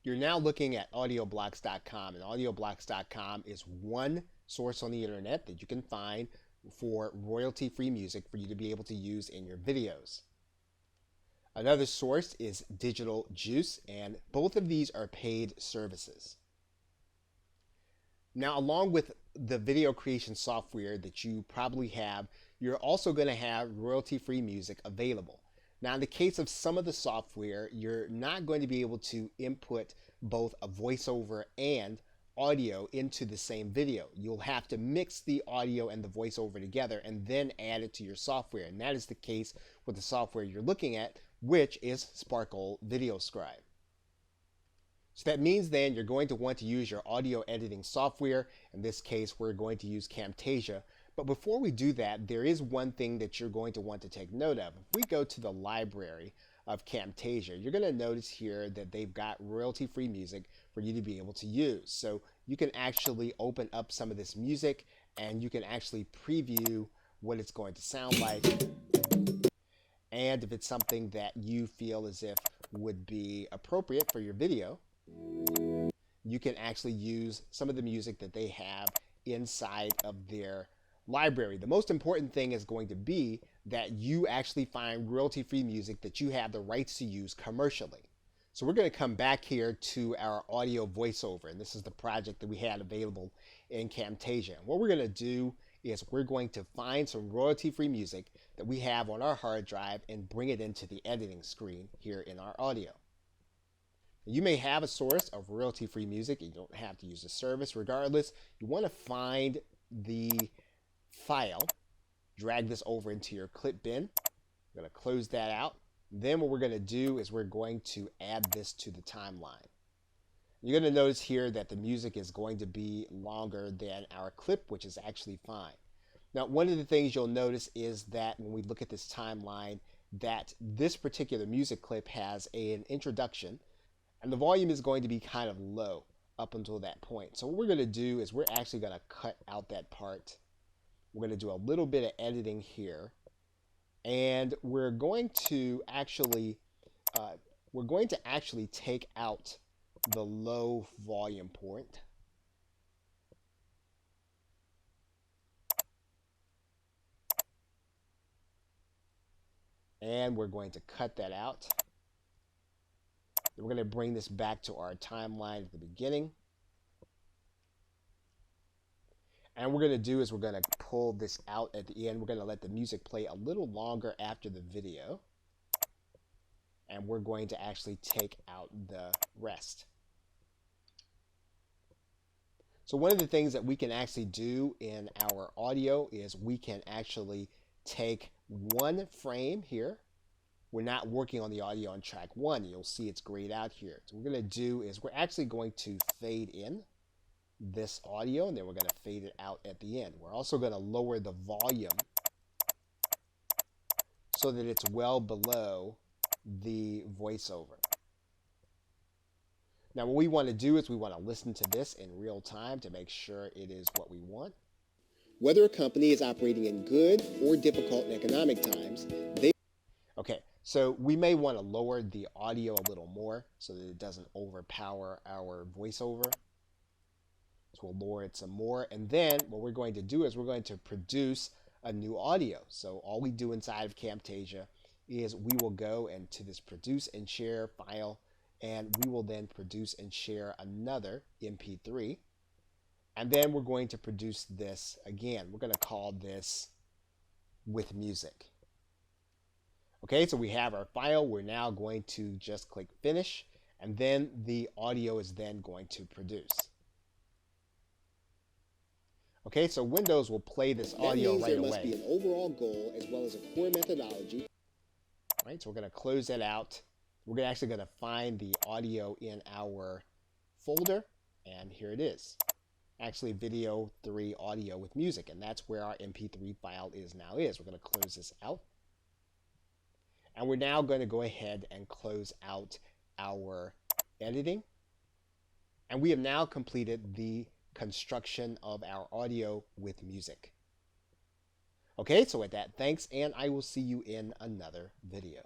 You're now looking at audioblocks.com, and audioblocks.com is one source on the internet that you can find for royalty-free music for you to be able to use in your videos. Another source is Digital Juice, and both of these are paid services. Now, along with the video creation software that you probably have, you're also going to have royalty-free music available. Now, in the case of some of the software, you're not going to be able to input both a voiceover and audio into the same video. You'll have to mix the audio and the voiceover together and then add it to your software. And that is the case with the software you're looking at, which is Sparkle Video Scribe. So that means then you're going to want to use your audio editing software. In this case, we're going to use Camtasia. But before we do that, there is one thing that you're going to want to take note of. If we go to the library of Camtasia, you're going to notice here that they've got royalty-free music for you to be able to use. So you can actually open up some of this music and you can actually preview what it's going to sound like. And if it's something that you feel as if would be appropriate for your video, you can actually use some of the music that they have inside of their library. The most important thing is going to be that you actually find royalty-free music that you have the rights to use commercially. So we're going to come back here to our audio voiceover, and this is the project that we had available in Camtasia. And what we're going to do is we're going to find some royalty-free music that we have on our hard drive and bring it into the editing screen here in our audio. You may have a source of royalty-free music. You don't have to use the service. Regardless, you want to find the file, drag this over into your clip bin. I'm going to close that out. Then what we're going to do is we're going to add this to the timeline. You're going to notice here that the music is going to be longer than our clip, which is actually fine. Now, one of the things you'll notice is that when we look at this timeline, that this particular music clip has an introduction, and the volume is going to be kind of low up until that point. So what we're going to do is we're actually going to cut out that part. We're going to do a little bit of editing here, and we're going to actually take out the low volume point. And we're going to cut that out. We're going to bring this back to our timeline at the beginning. And what we're going to do is we're going to pull this out at the end. We're going to let the music play a little longer after the video. And we're going to actually take out the rest. So one of the things that we can actually do in our audio is we can actually take one frame here. We're not working on the audio on track 1. You'll see it's grayed out here. So what we're going to do is we're actually going to fade in this audio, and then we're going to fade it out at the end. We're also going to lower the volume so that it's well below the voiceover. Now what we want to do is we want to listen to this in real time to make sure it is what we want. Whether a company is operating in good or difficult economic times, Okay, so we may want to lower the audio a little more so that it doesn't overpower our voiceover. So we'll lower it some more, and then what we're going to do is we're going to produce a new audio. So all we do inside of Camtasia is we will go into this produce and share file, and we will then produce and share another MP3. And then we're going to produce this again. We're going to call this with music. Okay, so we have our file. We're now going to just click finish, and then the audio is then going to produce. Okay, so Windows will play this audio right away. There must be an overall goal as well as a core methodology. All right, so we're going to close that out. We're actually going to find the audio in our folder, and here it is. Actually, video 3 audio with music, and that's where our MP3 file now is. We're going to close this out. And we're now going to go ahead and close out our editing. And we have now completed the construction of our audio with music. Okay, so with that, thanks, and I will see you in another video.